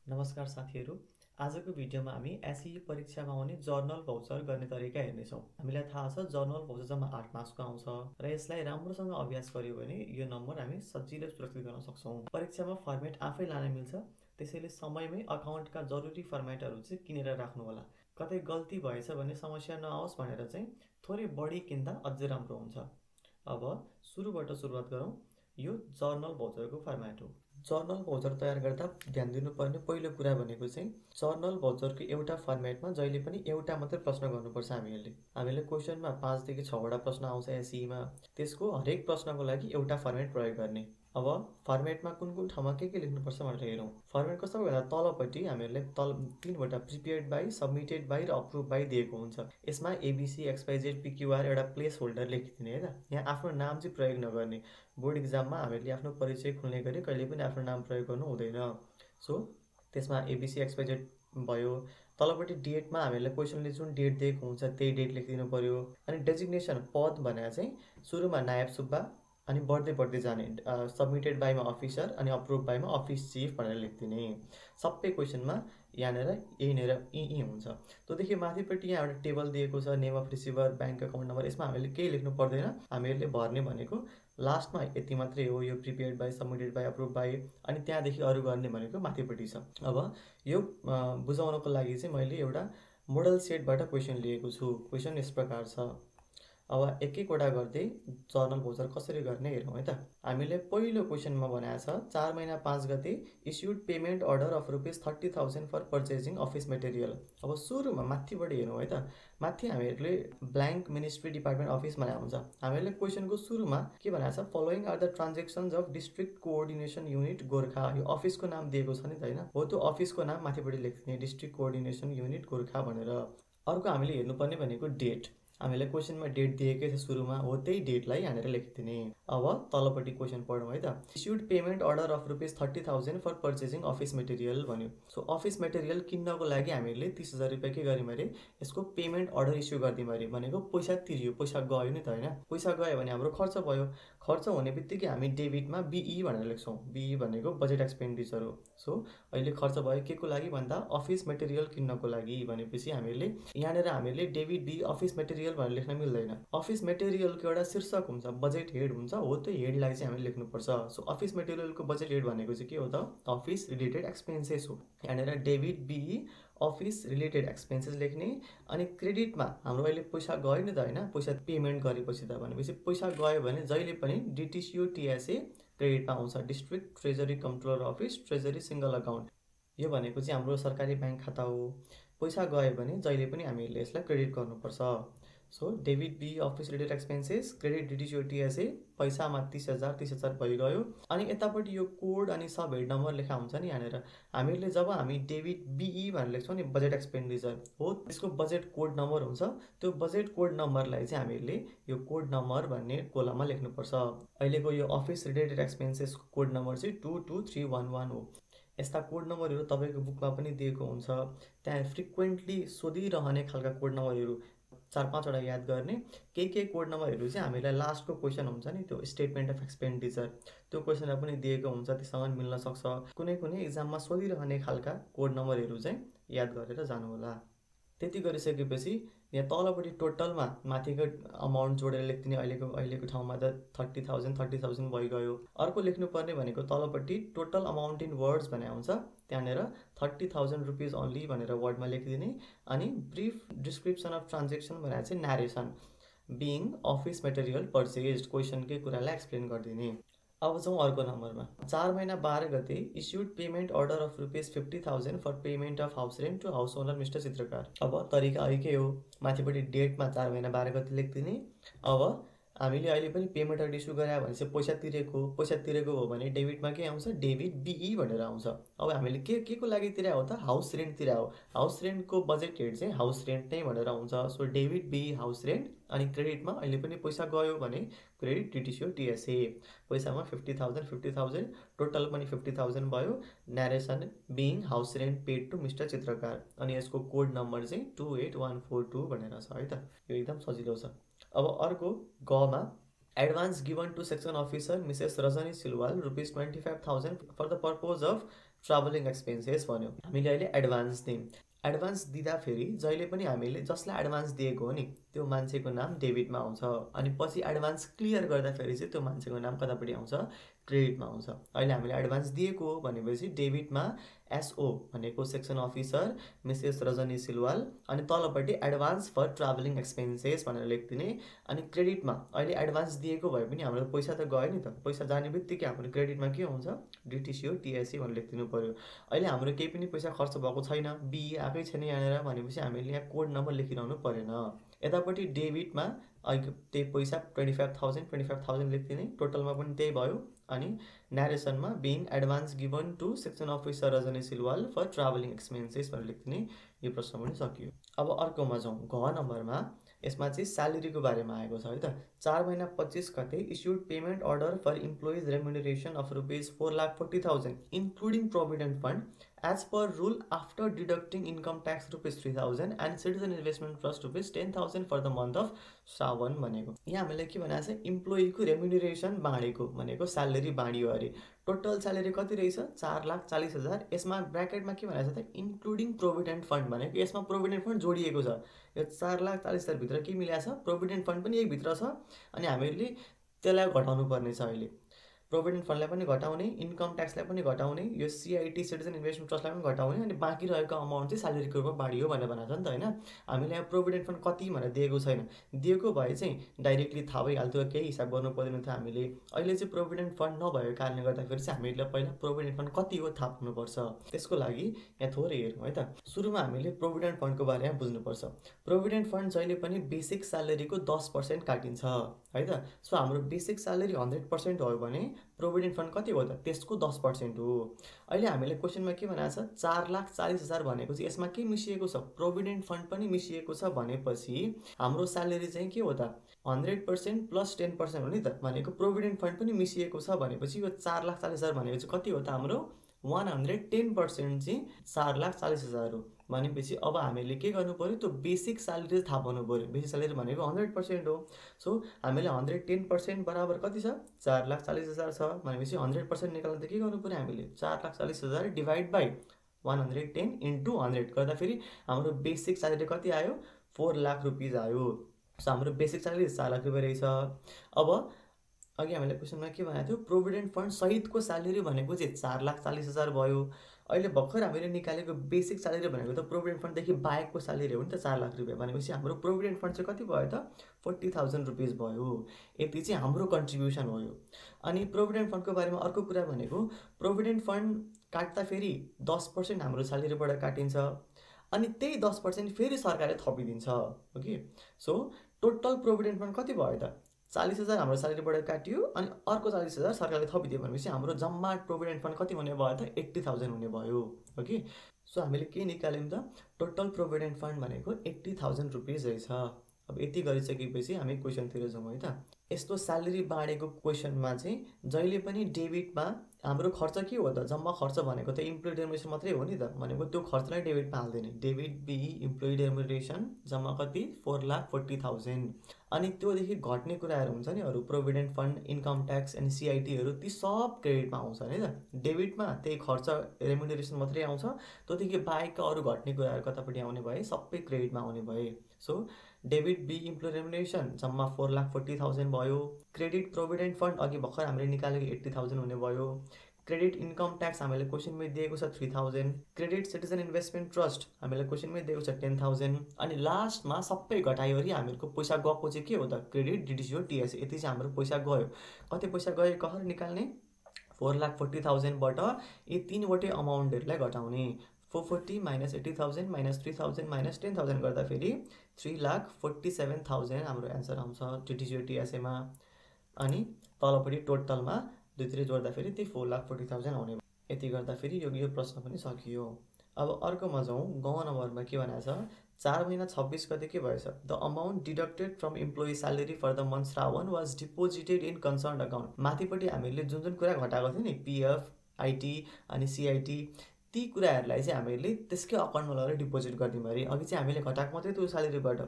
नमस्कार साथीहरू। आजको भिडियोमा हामी एसई परीक्षामा आउने जर्नल भाउचर गर्ने तरिका हेर्नेछौँ। हामीलाई थाहा छ जर्नल भाउचर जम्मा 8 मार्क्सको आउँछ र यसलाई राम्रोसँग अभ्यास गर्यो भने यो नम्बर हामी सजिलै सुरक्षित गर्न सक्छौँ। परीक्षामा फर्मेट आफै लान मिल्छ, त्यसैले समयमै अकाउन्टका जरुरी फर्मेटहरू चाहिँ किनेर राख्नु होला। कतै गल्ती भएछ भने समस्या नआओस् भनेर चाहिँ थोरै बढी किन्दा अझै राम्रो हुन्छ। अब सुरुबाट सुरुवात गरौँ। यो जर्नल भाउचरको फर्मेट हो। जर्नल भाउचर तयार गर्दा ध्यान दिनुपर्ने पहिलो कुरा भनेको चाहिँ जर्नल भाउचरको एउटा फर्मेटमा जहिले पनि एउटा मात्रै प्रश्न गर्नुपर्छ। हामीले क्वेसनमा 5 देखि 6 वटा प्रश्न आउँछ एसईमा, त्यसको हरेक प्रश्नको लागि एउटा फर्मेट प्रयोग गर्ने। अब फर्मेटमा कुन कुन ठाउँमा के लेख्नुपर्छ भनेर हेरौँ। फर्मेटको सबैभन्दा तलपट्टि हामीहरूले 3वटा प्रिपेयर्ड बाई, सबमिटेड बाई र अप्रुभ बाई दिएको हुन्छ। यसमा एबिसी, एक्सवाइजेड, पिक्युआर एउटा प्लेस होल्डर लेखिदिने है त। यहाँ आफ्नो नाम चाहिँ प्रयोग नगर्ने। बोर्ड इक्जाममा हामीले आफ्नो परिचय खुल्ने गरी कहिले पनि आफ्नो नाम प्रयोग गर्नु हुँदैन। सो त्यसमा एबिसी, एक्सवाइजेड भयो। तलपट्टि डेटमा हामीले क्वेसनले जुन डेट दिएको हुन्छ त्यही डेट लेखिदिनु पर्यो। अनि डेजिग्नेसन पद भनेर चाहिँ सुरुमा नायब सुब्बा अनि बढ्दै जाने। सबमिटेड बाईमा अफिसर अनि अप्रुभ बाईमा अफिस चिफ भनेर लेखिदिने। सबै क्वेसनमा यहीँनिर यी हुन्छ। त्योदेखि माथिपट्टि यहाँ एउटा टेबल दिएको छ, name of receiver, bank account number. यसमा हामीले केही लेख्नु पर्दैन। हामीहरूले भर्ने भनेको लास्टमा यति मात्रै हो, यो prepared by, submitted by, approve by. अनि त्यहाँदेखि अरू गर्ने भनेको माथिपट्टि छ। अब यो बुझाउनको लागि चाहिँ मैले एउटा मोडल सेटबाट क्वेसन लिएको छु। क्वेसन यस प्रकार छ। अब एक-एकवटा गर्दै जर्नल भाउचर कसरी गर्ने हेरौँ है त। हामीले पहिलो क्वेसनमा भनेको छ 4 महिना 5 गते issued payment order of ₹30,000 for purchasing office material. अब सुरुमा माथिबाट हेरौँ है त। माथि हामीहरूले ब्ल्याङ्क मिनिस्ट्री डिपार्टमेन्ट अफिस भनेको हुन्छ। हामीले क्वेसनको सुरुमा के भनेको छ, following are the transactions of district coordination unit Gorkha. यो अफिसको नाम दिएको छ नि त होइन, हो त्यो अफिसको नाम माथिपट्टि लेख्ने, डिस्ट्रिक्ट कोअर्डिनेसन युनिट गोर्खा भनेर। अर्को हामीले हेर्नुपर्ने भनेको डेट। हामीले क्वेसनमा डेट दिएकै छ सुरुमा, हो त्यही डेटलाई यहाँनिर लेखिदिने। अब तलपट्टि क्वेसन पढौँ है त। Issued payment order of ₹30,000 for purchasing office material भन्यो। सो अफिस मेटेरियल किन्नको लागि हामीले 30,000 के गर्यौँ अरे, यसको पेमेन्ट अर्डर इस्यु गरिदिउँ अरे। भनेको पैसा तिरियो, पैसा गयो नि त होइन। पैसा गयो भने हाम्रो खर्च भयो। खर्च हुने बित्तिकै हामी डेबिटमा बिई भनेर लेख्छौँ। बिई भनेको बजेट एक्सपेन्डिचर हो। सो अहिले खर्च भयो के को लागि भन्दा अफिस मेटेरियल किन्नको लागि भनेपछि हामीले डेबिट बी अफिस मेटेरियल भनेर लेख्न मिल्दैन। अफिस मेटेरियलको एउटा शीर्षक हुन्छ, बजेट हेड हुन्छ, हो त्यो हेडलाई चाहिँ हामीले लेख्नुपर्छ। सो अफिस मेटेरियलको बजेट हेड भनेको चाहिँ के हो त, अफिस रिलेटेड एक्सपेन्सेस हो। यहाँनिर debit be office related expenses लेख्ने। अनि क्रेडिटमा हाम्रो अहिले पैसा गयो नि त होइन, पैसा पेमेन्ट गरेपछि त भनेपछि पैसा गयो भने जहिले पनि डिटिसिओ टिएसए क्रेडिटमा आउँछ। District treasury controller office, treasury single account. यो भनेको चाहिँ हाम्रो सरकारी ब्याङ्क खाता हो। पैसा गयो भने जहिले पनि हामीले यसलाई क्रेडिट गर्नुपर्छ। So debit be office related expenses, credit डिटिसिओ टिएसए, पैसामा 30,000 भइगयो। अनि यतापट्टि यो कोड अनि सब हेड नम्बर लेखा हुन्छ नि यहाँनिर। हामी डेबिट बिई भनेर लेख्छौँ नि, बजेट एक्सपेन्डिचर हो, त्यसको बजेट कोड नम्बर हुन्छ। त्यो बजेट कोड नम्बरलाई चाहिँ हामीले यो कोड नम्बर भन्ने कोलममा लेख्नुपर्छ। अहिलेको यो अफिस रिलेटेड एक्सपेन्सेसको कोड नम्बर चाहिँ 22311 हो। यस्ता कोड नम्बरहरू तपाईँको बुकमा पनि दिएको हुन्छ। त्यहाँ फ्रिक्वेन्टली सोधिरहने खालका कोड नम्बरहरू 4-5 वटा याद गर्ने। के कोड नम्बरहरू चाहिँ हामीलाई लास्टको क्वेसन हुन्छ नि, त्यो स्टेटमेन्ट अफ एक्सपेन्डिचर, त्यो क्वेसनमा पनि दिएको हुन्छ, त्योसँग मिल्न सक्छ। कुनै इक्जाममा सोधिरहने खालका कोड नम्बरहरू चाहिँ याद गरेर जानु होला। त्यति गरिसकेपछि यहाँ तलपट्टि टोटलमा माथिको अमाउन्ट जोडेर लेखिदिने। अहिलेको ठाउँमा त 30,000 भइगयो। अर्को लेख्नुपर्ने भनेको तलपट्टि टोटल अमाउन्ट इन वर्ड्स भने आउँछ, त्यहाँनिर 30,000 रुपिज ओन्ली भनेर वर्डमा लेखिदिने। अनि ब्रिफ डिस्क्रिप्सन अफ ट्रान्जेक्सन भनेर चाहिँ न्यारेसन, बिङ अफिस मेटेरियल पर्चेज, क्वेसनकै कुरालाई एक्सप्लेन गरिदिने। अब जाउँ अर्को नम्बरमा। 4 महिना 12 गते issued payment order of ₹50,000 for payment of house rent to house owner mister Chitrakar. अब तरिका अहिकै हो, माथिपट्टि डेटमा 4 महिना 12 गते लेखिदिने। अब हामीले अहिले पनि पेमेन्ट अर्डर इस्यु गरे भने चाहिँ पैसा तिरेको हो भने डेबिटमा के आउँछ, डेबिट बिई भनेर आउँछ। अब हामीले के को लागि तिरे हो त, हाउस रेन्ट तिरे हो। हाउस रेन्टको बजेट हेड चाहिँ हाउस रेन्ट नै भनेर आउँछ। So debit बिई house rent. अनि क्रेडिटमा अहिले पनि पैसा गयो भने क्रेडिट डिटिसिओ टिएसए। पैसामा 50,000 टोटल पनि 50,000 भयो। Narration being house rent paid to mister Chitrakar. अनि यसको कोड नम्बर चाहिँ 28142 भनेर छ है त। यो एकदम सजिलो छ। अब अर्को गमा advance given to section officer missus Rajani Silwal ₹25,000 for the purpose of travelling expenses भन्यो। हामीले अहिले एडभान्स दियौँ। एडभान्स दिँदाखेरि जहिले पनि हामीले जसलाई एडभान्स दिएको हो नि त्यो मान्छेको नाम डेबिटमा आउँछ, अनि पछि एडभान्स क्लियर गर्दाखेरि चाहिँ त्यो मान्छेको नाम कतापट्टि आउँछ, क्रेडिटमा आउँछ। अहिले हामीले एडभान्स दिएको हो भनेपछि डेबिटमा एसओ भनेको section officer missus Rajani Silwal, अनि तलपट्टि एडभान्स फर ट्राभलिङ एक्सपेन्सेस भनेर लेखिदिने। अनि क्रेडिटमा अहिले एडभान्स दिएको भए पनि हाम्रो पैसा त गयो नि त, पैसा जाने बित्तिकै हाम्रो क्रेडिटमा के हुन्छ, डिटिसिओ टिएससी भनेर लेखिदिनु पऱ्यो। अहिले हाम्रो केही पनि पैसा खर्च भएको छैन, बिई आएकै छैन यहाँनिर भनेपछि हामीले यहाँ कोड नम्बर लेखिरहनु परेन। यतापट्टि डेबिटमा अहिले त्यही पैसा 25,000 लेखिदिने, टोटलमा पनि त्यही भयो। अनि न्यारेसनमा being advance given to section officer Rajani Silwal for travelling expenses भनेर लेखिदिने। यो प्रश्न पनि सकियो। अब अर्कोमा जाउँ, घ नम्बरमा। यसमा चाहिँ स्यालेरीको बारेमा आएको छ है त। 4 महिना 25 गते issued payment order for employees remuneration of rupees 4,40,000 including provident fund as per rule after deducting income tax rupees 3,000 and citizen investment trust rupees 10,000 for the month of श्रावण भनेको। यहाँ हामीले के भनेको छ, इम्प्लोइको रेम्युनरेसन बाँडेको भनेको स्यालेरी बाँडियो अरे। टोटल स्यालेरी कति रहेछ, 4,40,000। यसमा ब्र्याकेटमा के भनेको छ त, इन्क्लुडिङ प्रोभिडेन्ट फन्ड भनेको यसमा प्रोभिडेन्ट फन्ड जोडिएको छ। यो 4,40,000 भित्र के मिलेको छ, प्रोभिडेन्ट फन्ड पनि यही भित्र छ, अनि हामीले त्यसलाई घटाउनु पर्ने छ। अहिले प्रोभिडेन्ट फन्डलाई पनि घटाउने, इन्कम ट्याक्सलाई पनि घटाउने, यो सिआइटी सिटिजन इन्भेस्टमेन्ट ट्रस्टलाई पनि घटाउने, अनि बाँकी रहेको अमाउन्ट चाहिँ स्यालेरीको रूपमा बाँडियो भनेर भनेको छ नि त होइन। हामीले यहाँ प्रोभिडेन्ट फन्ड कति भनेर दिएको छैन, दिएको भए चाहिँ डाइरेक्टली थाहा भइहाल्थ्यो, केही हिसाब गर्नु पर्दैन थियो हामीले। अहिले चाहिँ प्रोभिडेन्ट फन्ड नभएको कारणले गर्दाखेरि चाहिँ हामीले पहिला प्रोभिडेन्ट फन्ड कति हो थाहा पाउनुपर्छ। त्यसको लागि यहाँ थोरै हेरौँ है त। सुरुमा हामीले प्रोभिडेन्ट फन्डको बारेमा बुझ्नुपर्छ। प्रोभिडेन्ट फन्ड जहिले पनि बेसिक स्यालेरीको 10% काटिन्छ है त। सो हाम्रो बेसिक स्यालेरी 100% हो भने प्रोभिडेन्ट फन्ड कति हो त, त्यसको 10% हो। अहिले हामीले क्वेसनमा के भनेको छ, 4,40,000 भनेको चाहिँ यसमा के मिसिएको छ, प्रोभिडेन्ट फन्ड पनि मिसिएको छ भनेपछि हाम्रो स्यालेरी चाहिँ के हो त, 100% प्लस 10% हो नि त। भनेको प्रोभिडेन्ट फन्ड पनि मिसिएको छ भनेपछि यो 4,40,000 भनेको चाहिँ कति हो त, हाम्रो 110% चाहिँ 4,40,000 हो भनेपछि अब हामीले के गर्नु पऱ्यो, त्यो बेसिक स्यालेरी थाहा पाउनु पऱ्यो। बेसिक स्यालेरी भनेको 100% हो। सो हामीले 110% बराबर कति छ, 4,40,000 छ भनेपछि 100% निकाल्दा त के गर्नु पऱ्यो, हामीले 4,40,000 डिभाइड बाई 110 इन्टु 100 गर्दाखेरि हाम्रो बेसिक स्यालेरी कति आयो, 4 लाख रुपिज आयो। सो हाम्रो बेसिक स्यालेरी 4 लाख रुपियाँ रहेछ। अब अघि हामीले क्वेसनमा के भनेको थियो, प्रोभिडेन्ट फन्ड सहितको स्यालेरी भनेको चाहिँ 4,40,000 भयो। अहिले भर्खर हामीले निकालेको बेसिक स्यालेरी भनेको त प्रोभिडेन्ट फन्डदेखि बाहेकको स्यालेरी हो नि त, 4 लाख रुपियाँ भनेपछि हाम्रो प्रोभिडेन्ट फन्ड चाहिँ कति भयो त, 40,000 रुपिज भयो। यति चाहिँ हाम्रो कन्ट्रिब्युसन हो यो। अनि प्रोभिडेन्ट फन्डको बारेमा अर्को कुरा भनेको, प्रोभिडेन्ट फन्ड काट्दाखेरि 10% हाम्रो स्यालेरीबाट काटिन्छ, अनि त्यही 10% फेरि सरकारले थपिदिन्छ हो कि। सो टोटल प्रोभिडेन्ट फन्ड कति भयो त, 40,000 हाम्रो स्यालेरीबाट काटियो, अनि अर्को 40,000 सरकारले थपिदियो भनेपछि हाम्रो जम्मा प्रोभिडेन्ट फन्ड कति हुने भयो त, 80,000 हुने भयो हो कि। सो हामीले के निकाल्यौँ त, टोटल प्रोभिडेन्ट फन्ड भनेको 80,000 रुपिज रहेछ। अब यति गरिसकेपछि हामी क्वेसनतिर जाउँ है त। यस्तो स्यालेरी बाँडेको क्वेसनमा चाहिँ जहिले पनि डेबिटमा हाम्रो खर्च के हो त, जम्मा खर्च भनेको त इम्प्लोइ रेम्युनरेसन मात्रै हो नि त, भनेको त्यो खर्चलाई डेबिटमा हाल्दैन। डेबिट बिई इम्प्लोइ रेम्युनरेसन जम्मा कति, 4,40,000। अनि त्योदेखि घट्ने कुराहरू हुन्छ नि अरू, provident fund, income tax and सिआइटीहरू, ती सब क्रेडिटमा आउँछ नि त। डेबिटमा त्यही खर्च रेम्युनरेसन मात्रै आउँछ, त्योदेखि बाहेकका अरू घट्ने कुराहरू कतापट्टि आउने भए सबै क्रेडिटमा आउने भए। सो डेबिट बी इम्प्लोइ रेम्युनरेसन जम्मा 4,40,000 भयो। क्रेडिट प्रोभिडेन्ट फन्ड अघि भर्खर हामीले निकालेको 80,000 हुने भयो। क्रेडिट इन्कम ट्याक्स हामीले क्वेसनमै दिएको छ 3,000। क्रेडिट सिटिजन इन्भेस्टमेन्ट ट्रस्ट हामीले क्वेसनमै दिएको छ 10,000। अनि लास्टमा सबै घटाइवरी हामीहरूको पैसा गएको चाहिँ के हो त, क्रेडिट डिटिसिओ टिएस। यति चाहिँ हाम्रो पैसा गयो। कति पैसा गयो कसरी निकाल्ने, 4,40,000बाट यी तीनवटै अमाउन्टहरूलाई घटाउने। 440 माइनस 80,000 माइनस 3,000 माइनस 10,000 गर्दाखेरि 3,47,000 हाम्रो एन्सर आउँछ डिटिसिओ टिएसएमा। अनि तलपट्टि टोटलमा दुईतिर जोड्दाखेरि त्यही 4,40,000 आउने। यति गर्दाखेरि यो प्रश्न पनि सकियो। अब अर्कोमा जाउँ, ग नम्बरमा के भनेको छ, 4 महिना 26 गते के भएछ, the amount deducted from employee salary for the month Shrawan was deposited in concern account. माथिपट्टि हामीले जुन कुरा घटाएको थियो नि, पिएफ, आइटी अनि सिआइटी, ती कुराहरूलाई चाहिँ हामीले त्यसकै अकाउन्टमा लगेर डिपोजिट गरिदिउँ अरे। अघि चाहिँ हामीले घटाएको मात्रै त्यो स्यालेरीबाट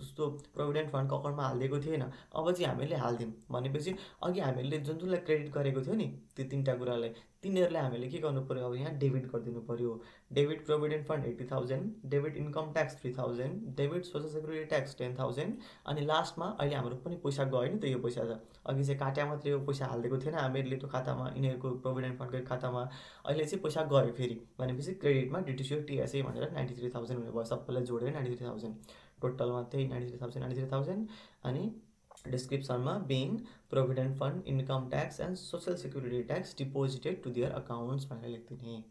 जस्तो प्रोभिडेन्ट फन्डको अकाउन्टमा हालिदिएको थिएन, अब चाहिँ हामीले हालिदिउँ भनेपछि अघि हामीले जुनलाई क्रेडिट गरेको थियो नि त्यो 3टा कुरालाई, तिनीहरूले हामीले के गर्नु पर्यो, अब यहाँ डेबिट गरिदिनु पर्यो। Debit provident fund 80,000, debit income tax 3,000, debit social security tax 10,000, अनि लास्टमा अहिले हाम्रो पनि पैसा गयो नि त। यो पैसा त अघि चाहिँ काट्या मात्रै, यो पैसा हालिदिएको थिएन हामीहरूले त्यो खातामा, यिनीहरूको प्रोभिडेन्ट फन्डको खातामा। अहिले चाहिँ पैसा गयो फेरि भनेपछि क्रेडिटमा डिटिसिओ टिएसए भनेर 93,000 हुने भयो, सबैलाई जोडेर 93,000। टोटलमा त्यही 93,000 अनि डिस्क्रिप्सनमा being provident fund income tax and social security tax deposited to their accounts भनेर लेखिदिने।